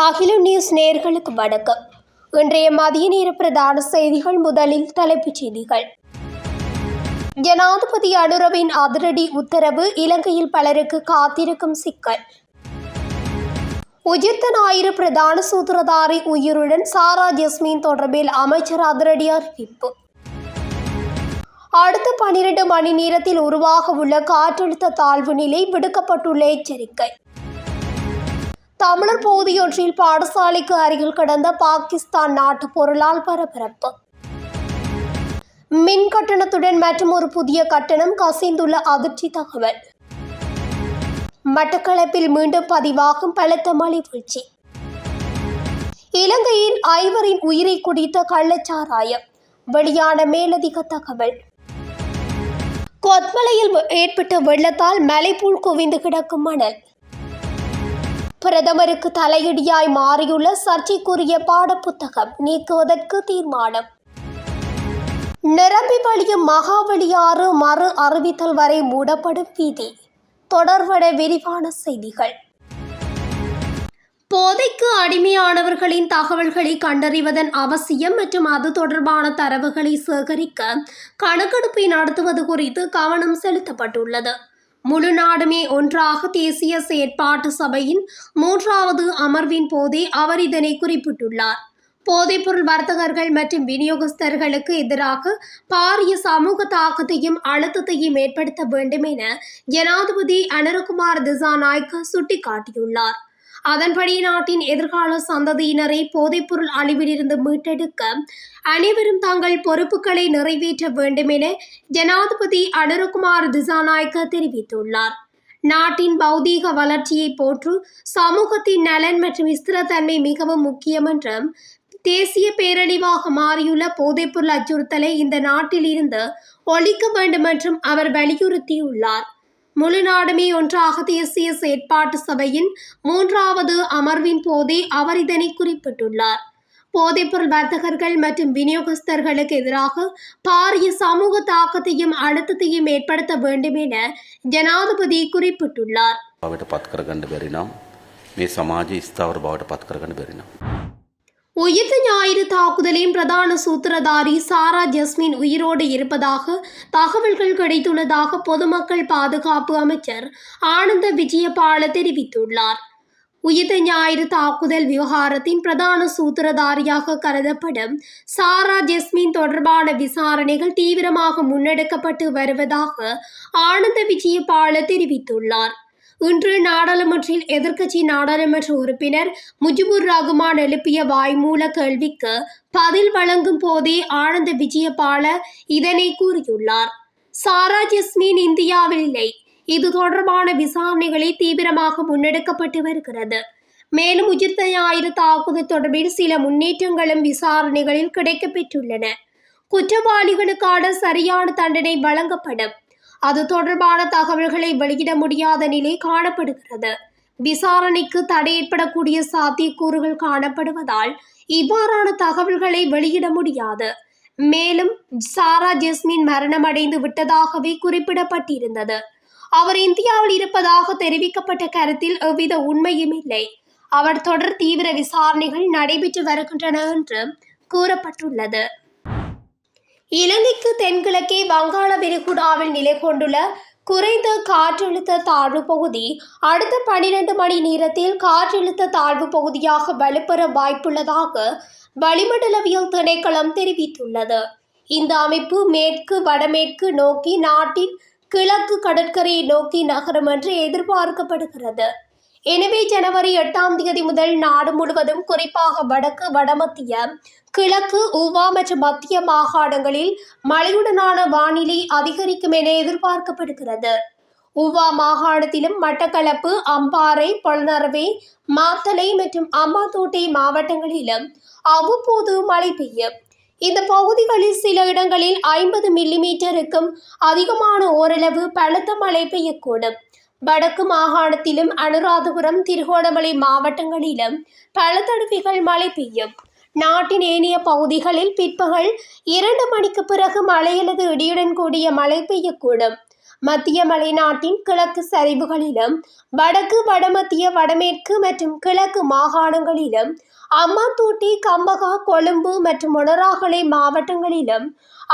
அகிலம் நியூஸ் நேயர்களுக்கு வணக்கம். இன்றைய மதிய நேர பிரதான செய்திகள். முதலில் தலைப்புச் செய்திகள். ஜனாதிபதி அனுரவின் அதிரடி உத்தரவு, இலங்கையில் பலருக்கு காத்திருக்கும் சிக்கல். உயிர்த்த ஞாயிறு பிரதான சூத்திரதாரி உயிருடன் சாரா ஜஸ்மின் தொடர்பில் அமைச்சர் அதிரடி அறிவிப்பு. அடுத்த 12 மணி நேரத்தில் உருவாக உள்ள காற்றழுத்த தாழ்வு நிலை விடுக்கப்பட்டுள்ள எச்சரிக்கை. தமிழர் பகுதியொன்றில் பாடசாலைக்கு அருகில் கிடந்த பாகிஸ்தான் நாட்டு பொருளால் பரபரப்பு. மின் கட்டணத்துடன் மற்றும் ஒரு புதிய கட்டணம் கசிந்துள்ள அதிர்ச்சி தகவல். மட்டக்களப்பில் மீண்டும் பதிவாகும் பலத்த மழை வீழ்ச்சி. இலங்கையில் 5 உயிரை குடித்த கள்ளச்சாராயம், வெளியான மேலதிக தகவல். கொத்மலையில் ஏற்பட்ட வெள்ளத்தால் மலைபோல் குவிந்து கிடக்கும் மணல். பிரதமருக்கு தலையடியாய் மாறியுள்ள சர்ச்சைக்குரிய பாடப்புத்தகம் நீக்குவதற்கு தீர்மானம். நிரம்பி வழியும் மகாவலி ஆறு மறு அறிவித்தல் வரை மூடப்படும் வீதி. தொடர்பட விரிவான செய்திகள். போதைக்கு அடிமையானவர்களின் தகவல்களை கண்டறிவதன் அவசியம் மற்றும் அது தொடர்பான தரவுகளை சேகரிக்க கணக்கெடுப்பை நடத்துவது குறித்து கவனம் செலுத்தப்பட்டுள்ளது. முழு நாடுமே ஒன்றாக தேசிய செயற்பாட்டு சபையின் 3வது அமர்வின் போதே அவர் இதனை குறிப்பிட்டுள்ளார். போதைப்பொருள் வர்த்தகர்கள் மற்றும் விநியோகஸ்தர்களுக்கு எதிராக பாரிய சமூக தாக்கத்தையும் அழுத்தத்தையும் ஏற்படுத்த வேண்டும் என ஜனாதிபதி அனுரகுமார் திசாநாயக்க சுட்டிக்காட்டியுள்ளார். அதன்படி நாட்டின் எதிர்கால சந்ததியினரை போதைப்பொருள் அழிவிலிருந்து மீட்டெடுக்க அனைவரும் தங்கள் பொறுப்புகளை நிறைவேற்ற வேண்டும் என ஜனாதிபதி அனுரகுமார் திசாநாயக்க தெரிவித்துள்ளார். நாட்டின் பௌதீக வளர்ச்சியை போற்று சமூகத்தின் நலன் மற்றும் ஸ்திரத்தன்மை மிகவும் முக்கியம் என்றும் தேசிய பேரழிவாக மாறியுள்ள போதைப்பொருள் அச்சுறுத்தலை இந்த நாட்டில் இருந்து ஒழிக்க வேண்டும் என்றும் அவர் வலியுறுத்தியுள்ளார். முழு நாடுமே ஒன்றாக தேசிய செயற்பாட்டு சபையின் 3வது அமர்வின் போதே அவர் இதனை குறிப்பிட்டுள்ளார். போதைப்பொருள் வர்த்தகர்கள் மற்றும் விநியோகஸ்தர்களுக்கு எதிராக பாரிய சமூக தாக்கத்தையும் அழுத்தத்தையும் ஏற்படுத்த வேண்டும் என ஜனாதிபதி குறிப்பிட்டுள்ளார். உயிர்த்த ஞாயிறு தாக்குதலின் பிரதான சூத்திரதாரி சாரா ஜஸ்மின் உயிரோடு இருப்பதாக தகவல்கள் கிடைத்துள்ளதாக பொதுமக்கள் பாதுகாப்பு அமைச்சர் ஆனந்த விஜயபால தெரிவித்துள்ளார். உயிர்த்த ஞாயிறு தாக்குதல் விவகாரத்தின் பிரதான சூத்திரதாரியாக கருதப்படும் சாரா ஜஸ்மின் தொடர்பான விசாரணைகள் தீவிரமாக முன்னெடுக்கப்பட்டு வருவதாக ஆனந்த விஜயபால தெரிவித்துள்ளார். இன்று நாடாளுமன்றில் எதிர்க்கட்சி நாடாளுமன்ற உறுப்பினர் முஜிபுர் ரகுமான் எழுப்பிய வாய்மூல கேள்விக்கு பதில் வழங்கும் போதே ஆனந்த விஜயபால இதனை கூறியுள்ளார். சாரா ஜஸ்மின் இந்தியாவில் இல்லை. இது தொடர்பான விசாரணைகளை தீவிரமாக முன்னெடுக்கப்பட்டு வருகிறது. மேலும் உயிர்த்த ஞாயிறு தாக்குதல் தொடர்பில் சில முன்னேற்றங்களும் விசாரணைகளில் கிடைக்கப்பெற்றுள்ளன. குற்றவாளிகளுக்கான சரியான தண்டனை வழங்கப்படும். அது தொடர்பான தகவல்களை வெளியிட முடியாத நிலை காணப்படுகிறது. விசாரணைக்கு தடை ஏற்படக்கூடிய சாத்தியக்கூறுகள் காணப்படுவதால் இவ்வாறான தகவல்களை வெளியிட முடியாது. மேலும் சாரா ஜஸ்மின் மரணமடைந்து விட்டதாகவே குறிப்பிடப்பட்டிருந்தது. அவர் இந்தியாவில் இருப்பதாக தெரிவிக்கப்பட்ட கருத்தில் எவ்வித உண்மையும் இல்லை. அவர் தொடர் தீவிர விசாரணைகள் நடைபெற்று வருகின்றன என்று கூறப்பட்டுள்ளது. இலங்கைக்கு தென்கிழக்கே வங்காள விரிகுடாவில் நிலை கொண்டுள்ள குறைந்த காற்றழுத்த தாழ்வு பகுதி அடுத்த 12 மணி நேரத்தில் காற்றழுத்த தாழ்வு பகுதியாக வலுப்பெற வாய்ப்புள்ளதாக வளிமண்டலவியல் திணைக்களம் தெரிவித்துள்ளது. இந்த அமைப்பு மேற்கு வடமேற்கு நோக்கி நாட்டின் கிழக்கு கடற்கரையை நோக்கி நகரும் என்று எதிர்பார்க்கப்படுகிறது. எனவே ஜனவரி 8ஆம் தேதி முதல் நாடு முழுவதும், குறிப்பாக வடக்கு, வடமத்திய, கிழக்கு, ஊவா மற்றும் மத்திய மாகாணங்களில் மழையுடனான வானிலை அதிகரிக்கும் என எதிர்பார்க்கப்படுகிறது. ஊவா மாகாணத்திலும் மட்டக்களப்பு, அம்பாறை, பொலனறுவை, மாத்தளை மற்றும் அம்பாந்தோட்டை மாவட்டங்களிலும் அவ்வப்போது மழை பெய்யும். இந்த பகுதிகளில் சில இடங்களில் 50 மில்லிமீட்டருக்கும் அதிகமான ஓரளவு பலத்த மழை பெய்யக்கூடும். வடக்கு மாகாணத்திலும் அனுராதபுரம், திருகோணமலை மாவட்டங்களிலும் பல தடவைகள் மழை பெய்யும். நாட்டின் ஏனைய பகுதிகளில் பிற்பகல் 2 மணிக்கு பிறகு மழை அல்லது இடியுடன் கூடிய மழை பெய்யக்கூடும். மத்திய மலைநாட்டின் கிழக்கு சரிவுகளிலும் வடக்கு வடமத்திய வடமேற்கு மற்றும் கிழக்கு மாகாணங்களிலும் அம்மாந்தோட்டை கம்பகா கொழும்பு மற்றும் மொனராகலை மாவட்டங்களிலும்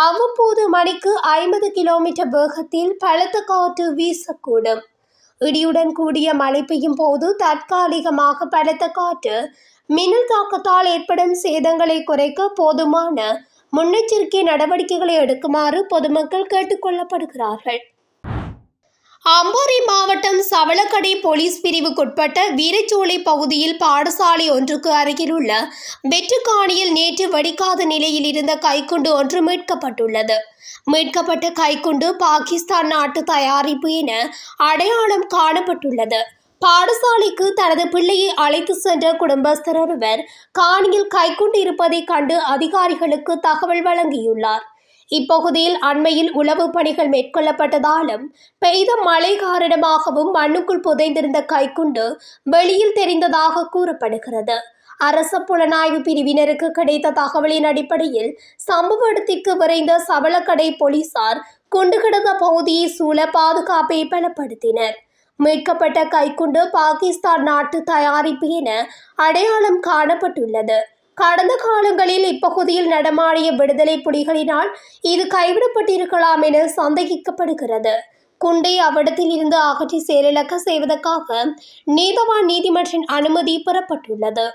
அவ்வப்போது மணிக்கு 50 கிலோமீட்டர் வேகத்தில் பலத்த காற்று வீசக்கூடும். இடியுடன் கூடிய மழை பெய்யும் போது தற்காலிகமாக பலத்த காற்று மின்னல் தாக்கத்தால் ஏற்படும் சேதங்களை குறைக்க போதுமான முன்னெச்சரிக்கை நடவடிக்கைகளை எடுக்குமாறு பொதுமக்கள் கேட்டுக்கொள்ளப்படுகிறார்கள். அம்பாறை மாவட்டம் சவளக்கடை போலீஸ் பிரிவுக்குட்பட்ட வீரச்சோலை பகுதியில் பாடசாலை ஒன்றுக்கு அருகிலுள்ள வெற்றுக்காணியில் நேற்று வெடிக்காத நிலையில் இருந்த கைக்குண்டு ஒன்று மீட்கப்பட்டுள்ளது. மீட்கப்பட்ட கைக்குண்டு பாகிஸ்தான் நாட்டு தயாரிப்பு என அடையாளம் காணப்பட்டுள்ளது. பாடசாலைக்கு தனது பிள்ளையை அழைத்து சென்ற குடும்பஸ்தர் ஒருவர் காணியில் கைக்குண்டு இருப்பதை கண்டு அதிகாரிகளுக்கு தகவல் வழங்கியுள்ளார். இப்பகுதியில் அண்மையில் உளவு பணிகள் மேற்கொள்ளப்பட்டதாலும் பெய்த மழை காரணமாகவும் மண்ணுக்குள் புதைந்திருந்த கைக்குண்டு வெளியில் தெரிந்ததாக கூறப்படுகிறது. அரச புலனாய்வு பிரிவினருக்கு கிடைத்த தகவலின் அடிப்படையில் சம்பவ இடத்திற்கு விரைந்த சவளக்கடை போலீசார் குண்டு கிடந்த பகுதியை சூழ பாதுகாப்பை பலப்படுத்தினர். மீட்கப்பட்ட கைக்குண்டு பாகிஸ்தான் நாட்டு தயாரிப்பு என அடையாளம் காணப்பட்டுள்ளது. கடந்த காலங்களில் இப்பகுதியில் நடமாடிய விடுதலை புலிகளினால் இது கைவிடப்பட்டிருக்கலாம் என சந்தேகிக்கப்படுகிறது. குண்டை அவ்விடத்தில் இருந்து அகற்றி செயலிழக்க செய்வதற்காக நீதவான் நீதிமன்றின் அனுமதி பெறப்பட்டுள்ளது.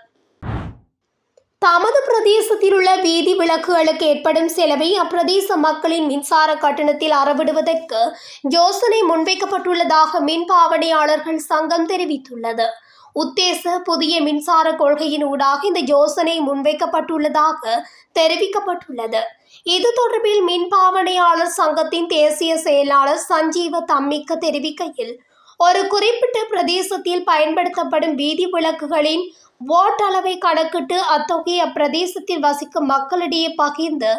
தமது பிரதேசத்தில் உள்ள வீதி விளக்குகளுக்கு ஏற்படும் செலவை அப்பிரதேச மக்களின் மின்சார கட்டணத்தில் அறவிடுவதற்கு யோசனை முன்வைக்கப்பட்டுள்ளதாக மின் பாவனையாளர்கள் சங்கம் தெரிவித்துள்ளது. உத்தேச புதிய மின்சார கொள்கையின் ஊடாக இந்த யோசனை முன்வைக்கப்பட்டுள்ளதாக தெரிவிக்கப்பட்டுள்ளது. இது தொடர்பில் மின் பாவனையாளர் சங்கத்தின் தேசிய செயலாளர் சஞ்சீவ தம்மிக்க தெரிவிக்கையில், ஒரு குறிப்பிட்ட பிரதேசத்தில் பயன்படுத்தப்படும் வீதி விளக்குகளின் வாட் அளவை கணக்கிட்டு அத்தொகையை அப்பிரதேசத்தில் வசிக்கும் மக்களிடையே பகிர்ந்து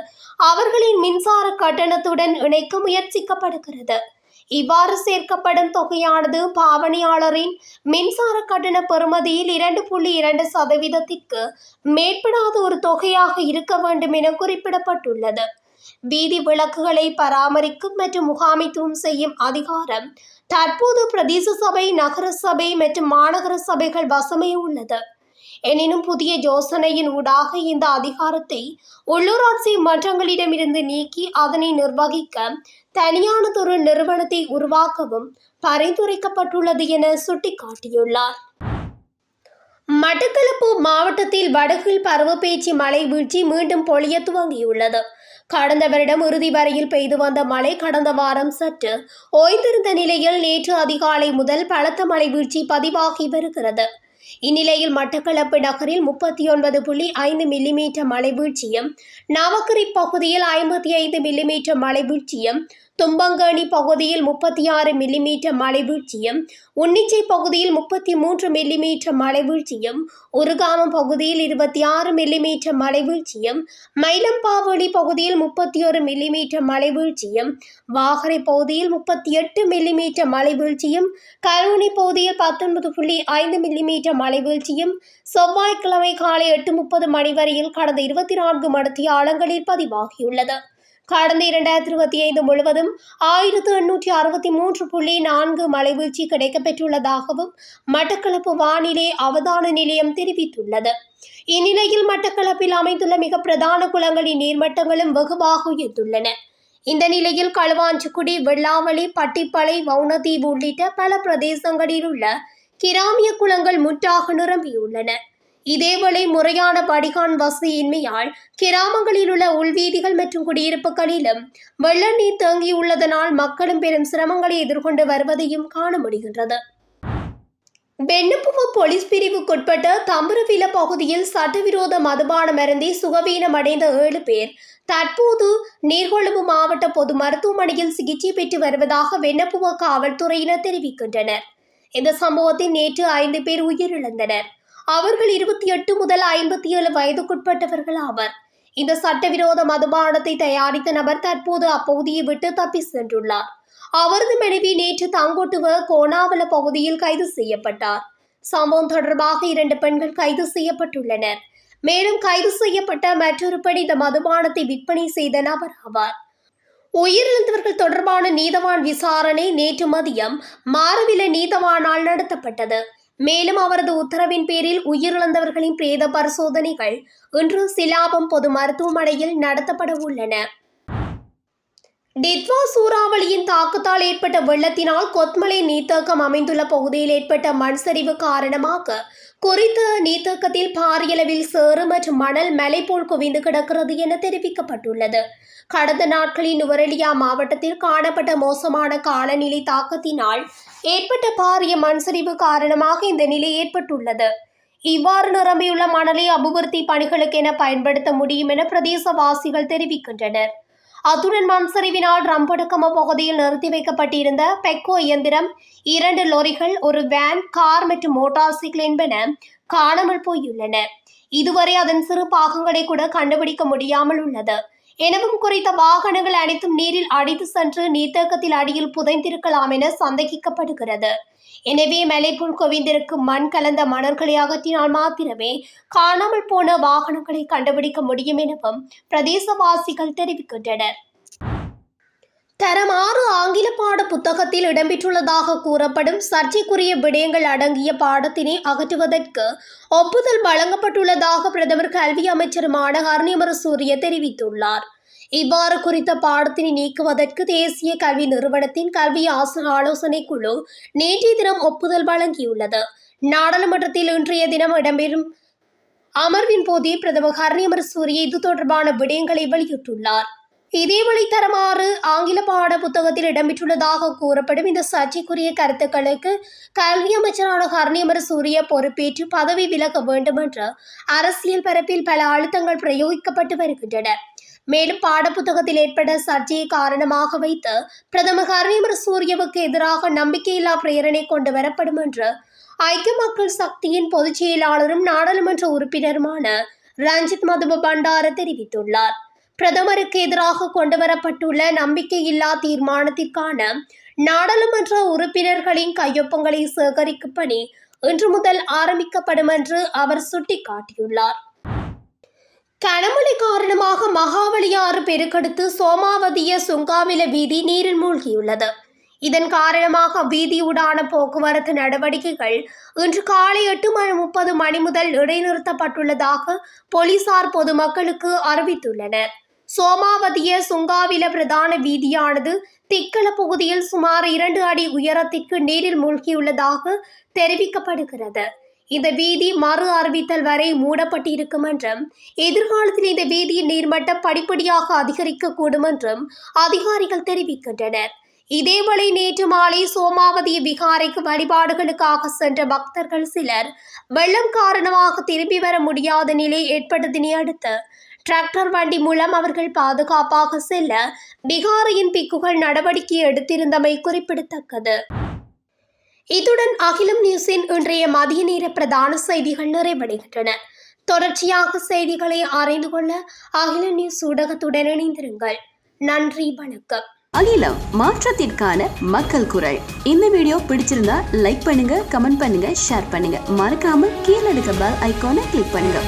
அவர்களின் மின்சார கட்டணத்துடன் இணைக்க முயற்சிக்கப்படுகிறது. இவ்வாறு சேர்க்கப்படும் தொகையானது பாவனையாளரின் மின்சார கட்டண பெறுமதியில் 2.2% மேற்படாத ஒரு தொகையாக இருக்க வேண்டும் என குறிப்பிடப்பட்டுள்ளது. வீதி விளக்குகளை பராமரிக்கும் மற்றும் முகாமைத்துவம் செய்யும் அதிகாரம் தற்போது பிரதேச சபை, நகர சபை மற்றும் மாநகர சபைகள் வசமே உள்ளது. எனினும் புதிய யோசனையின் ஊடாக இந்த அதிகாரத்தை உள்ளூராட்சி மன்றங்களிடமிருந்து நீக்கி அதனை நிர்வகிக்க தனியானதொரு நிறுவனத்தை உருவாக்கவும் பரிந்துரைக்கப்பட்டுள்ளது என சுட்டிக்காட்டியுள்ளார். மட்டக்களப்பு மாவட்டத்தில் வடகில் பருவப்பேச்சி மழை வீழ்ச்சி மீண்டும் பொழிய துவங்கியுள்ளது. கடந்த வருடம் இறுதி வரையில் பெய்து வந்த மழை கடந்த வாரம் சற்று ஓய்ந்திருந்த நிலையில் நேற்று அதிகாலை முதல் பலத்த மழை வீழ்ச்சி பதிவாகி வருகிறது. இந்நிலையில் மட்டக்களப்பு நகரில் 39.5 மில்லிமீட்டர் மழை வீழ்ச்சியும், நவக்கிரி பகுதியில் 55 மில்லிமீட்டர் மழை வீழ்ச்சியும், தும்பங்கேணி பகுதியில் 36 மில்லிமீட்டர் மழை வீழ்ச்சியும், உன்னிச்சை பகுதியில் 33 மில்லிமீட்டர் மழை வீழ்ச்சியும், உருகாமம் பகுதியில் 26 மில்லிமீட்டர் மழை வீழ்ச்சியும், மயிலம்பாவளி பகுதியில் 31 மில்லிமீட்டர் மழை வீழ்ச்சியும், வாகரை பகுதியில் 38 மில்லிமீட்டர் மழை வீழ்ச்சியும், கருவணி பகுதியில் 19.5 மில்லிமீட்டர் மழை வீழ்ச்சியும் செவ்வாய்க்கிழமை காலை 8:30 மணி வரையில் கடந்த 24 மணித்தியாலங்களில் பதிவாகியுள்ளது. கடந்த 2025 முழுவதும் 1863.4 மழை வீழ்ச்சி கிடைக்கப்பெற்றுள்ளதாகவும் மட்டக்களப்பு வானிலை அவதான நிலையம் தெரிவித்துள்ளது. இந்நிலையில் மட்டக்களப்பில் அமைந்துள்ள மிக பிரதான குளங்களின் நீர்மட்டங்களும் வெகுவாக உயர்ந்துள்ளன. இந்த நிலையில் களுவாஞ்சிக்குடி, வெள்ளாவளி, பட்டிப்பளை, வவுணதீவு உள்ளிட்ட பல பிரதேசங்களில் உள்ள கிராமிய குளங்கள் முற்றாக நிரம்பியுள்ளன. இதேவேளை முறையான வடிகான் வசதியின்மையால் கிராமங்களில் உள்ள உள்வீதிகள் மற்றும் குடியிருப்புகளிலும் வெள்ள நீர் தேங்கியுள்ளதனால் மக்களும் பெரும் சிரமங்களை எதிர்கொண்டு வருவதையும் காண முடிகின்றது. வெண்ணப்புவ போலீஸ் பிரிவுக்குட்பட்ட தம்புரவில பகுதியில் சட்டவிரோத மதுபானம் அருந்தி சுகவீனமடைந்த 7 பேர் தற்போது நீர்கொழும்பு மாவட்ட பொது மருத்துவமனையில் சிகிச்சை பெற்று வருவதாக வெண்ணப்புவ காவல்துறையினர் தெரிவிக்கின்றனர். இந்த சம்பவத்தில் நேற்று 5 பேர் உயிரிழந்தனர். அவர்கள் 28 முதல் 57 வயதுக்குட்பட்டவர்கள் ஆவர். இந்த சட்டவிரோத மதுபானத்தை தயாரித்த நபர் தற்போது அப்பகுதியை விட்டு தப்பி சென்றுள்ளார். அவரது மனைவி நேற்று தங்கொட்டுவ கோணாவல பகுதியில் கைது செய்யப்பட்டார். சம்பவம் தொடர்பாக 2 பெண்கள் கைது செய்யப்பட்டுள்ளனர். மேலும் கைது செய்யப்பட்ட மற்றொரு பெண் இந்த மதுபானத்தை விற்பனை செய்த நபர் ஆவார். உயிரிழந்தவர்கள் தொடர்பான நீதவான் விசாரணை நேற்று மதியம் மாரவில நீதவானால் நடத்தப்பட்டது. மேலும் அவரது உத்தரவின் பேரில் உயிரிழந்தவர்களின் பிரேத பரிசோதனைகள் இன்று சிலாபம் பொது மருத்துவமனையில் நடத்தப்பட உள்ளன. டிட்வா சூறாவளியின் தாக்கத்தால் ஏற்பட்ட வெள்ளத்தினால் கொத்மலை நீர்த்தேக்கம் அமைந்துள்ள பகுதியில் ஏற்பட்ட மண் சரிவு காரணமாக குறித்த நீர்த்தேக்கத்தில் பாரியளவில் சேறு மற்றும் மணல் மலை போல் குவிந்து கிடக்கிறது என தெரிவிக்கப்பட்டுள்ளது. கடந்த நாட்களில் நுவரெலியா மாவட்டத்தில் காணப்பட்ட மோசமான காலநிலை தாக்கத்தினால் ஏற்பட்ட பாரிய மண் சரிவு காரணமாக இந்த நிலை ஏற்பட்டுள்ளது. இவ்வாறு நிரம்பியுள்ள மணலை அபிவிருத்தி பணிகளுக்கென பயன்படுத்த முடியும் என பிரதேசவாசிகள் தெரிவிக்கின்றனர். அத்துடன் மண் சரிவினால் ரம்படுக்கம பகுதியில் நிறுத்தி வைக்கப்பட்டிருந்த பெக்கோ இயந்திரம், 2 லொரிகள், ஒரு வேன், கார் மற்றும் மோட்டார் சைக்கிள் என்பன காணாமல் போயுள்ளன. இதுவரை அதன் சிறு பாகங்களை கூட கண்டுபிடிக்க முடியாமல் உள்ளது. எனவும் குறித்த வாகனங்கள் அனைத்தும் நீரில் அடித்து சென்று நீர்த்தேக்கத்தில் அடியில் புதைந்திருக்கலாம் என சந்தேகிக்கப்படுகிறது. எனவே மலைப்புல் குவிந்திருக்கும் மண் கலந்த மணல்களை அகற்றினால் மாத்திரமே காணாமல் போன வாகனங்களை கண்டுபிடிக்க முடியும் எனவும் பிரதேசவாசிகள் தெரிவிக்கின்றனர். தரம் 6 ஆங்கில பாட புத்தகத்தில் இடம்பெற்றுள்ளதாக கூறப்படும் சர்ச்சைக்குரிய விடயங்கள் அடங்கிய பாடத்தினை அகற்றுவதற்கு ஒப்புதல் வழங்கப்பட்டுள்ளதாக பிரதமர் கல்வி அமைச்சருமான ஹர்னி அமரசூரிய தெரிவித்துள்ளார். இவ்வாறு குறித்த பாடத்தினை நீக்குவதற்கு தேசிய கல்வி நிறுவனத்தின் கல்வி ஆலோசனை குழு நேற்றைய தினம் ஒப்புதல் வழங்கியுள்ளது. நாடாளுமன்றத்தில் இன்றைய தினம் இடம்பெறும் அமர்வின் போதே பிரதமர் ஹர்னி அமரசூரிய இது தொடர்பான விடயங்களை வெளியிட்டுள்ளார். இதேவழி தரம் 6 ஆங்கில பாட புத்தகத்தில் இடம்பெற்றுள்ளதாக கூறப்படும் இந்த சர்ச்சைக்குரிய கருத்துக்களுக்கு கல்வி அமைச்சரான ஹர்னி அமரசூரிய பொறுப்பேற்று பதவி விலக வேண்டும் என்று அரசியல் பரப்பில் பல அழுத்தங்கள் பிரயோகிக்கப்பட்டு வருகின்றன. மேலும் பாடப்புத்தகத்தில் ஏற்பட்ட சர்ச்சையை காரணமாக வைத்து பிரதமர் ஹர்னி அமரசூரியவுக்கு எதிராக நம்பிக்கையில்லா பிரேரணை கொண்டு வரப்படும் என்று ஐக்கிய மக்கள் சக்தியின் பொதுச் செயலாளரும் நாடாளுமன்ற உறுப்பினருமான ரஞ்சித் மதுப பண்டார தெரிவித்துள்ளார். பிரதமருக்கு எதிராக கொண்டுவரப்பட்டுள்ள நம்பிக்கையில்லா தீர்மானத்திற்கான நாடாளுமன்ற உறுப்பினர்களின் கையொப்பங்களை சேகரிக்கும் பணி இன்று முதல் ஆரம்பிக்கப்படும் என்று அவர் சுட்டிக்காட்டியுள்ளார். கனமழை காரணமாக மகாவலியாறு பெருக்கெடுத்து சோமாவதிய சுங்காவில வீதி நீரில் மூழ்கியுள்ளது. இதன் காரணமாக வீதியூடான போக்குவரத்து நடவடிக்கைகள் இன்று காலை 8:30 மணி முதல் இடைநிறுத்தப்பட்டுள்ளதாக போலீசார் பொதுமக்களுக்கு அறிவித்துள்ளனர். சோமாவதிய சுங்காவில பிரதான வீதியானது திக்கல பகுதியில் சுமார் 2 அடி உயரத்திற்கு நீரில் மூழ்கியுள்ளதாக தெரிவிக்கப்படுகிறது. இந்த வீதி மறு அறிவித்தல் வரை மூடப்பட்டிருக்கும் என்றும் எதிர்காலத்தில் இந்த வீதியின் நீர்மட்டம் படிப்படியாக அதிகரிக்கக்கூடும் என்றும் அதிகாரிகள் தெரிவிக்கின்றனர். இதேவேளை நேற்று மாலை சோமாவதிய விகாரைக்கு வழிபாடுகளுக்காக சென்ற பக்தர்கள் சிலர் வெள்ளம் காரணமாக திரும்பி வர முடியாத நிலை ஏற்பட்டதனை அடுத்து டிராக்டர் வண்டி மூலம் அவர்கள் பாதுகாப்பாக செல்ல விகாரையின் பிக்குகள் நடவடிக்கை எடுத்திருந்தமை குறிப்பிடத்தக்கது. இத்துடன் அகிலம் நியூஸின் இன்றைய மதிய நேர பிரதான செய்திகள் நிறைவடைகின்றன. தொடர்ச்சியாக செய்திகளை அறிந்து கொள்ள அகில நியூஸ் ஊடகத்துடன் இணைந்திருங்கள். நன்றி, வணக்கம். அகிலம், மாற்றத்திற்கான மக்கள் குரல். இந்த வீடியோ பிடிச்சிருந்தா லைக் பண்ணுங்க, கமெண்ட் பண்ணுங்க, ஷேர் பண்ணுங்க. மறக்காம கீழே இருக்க பெல் ஐகானை கிளிக் பண்ணுங்க.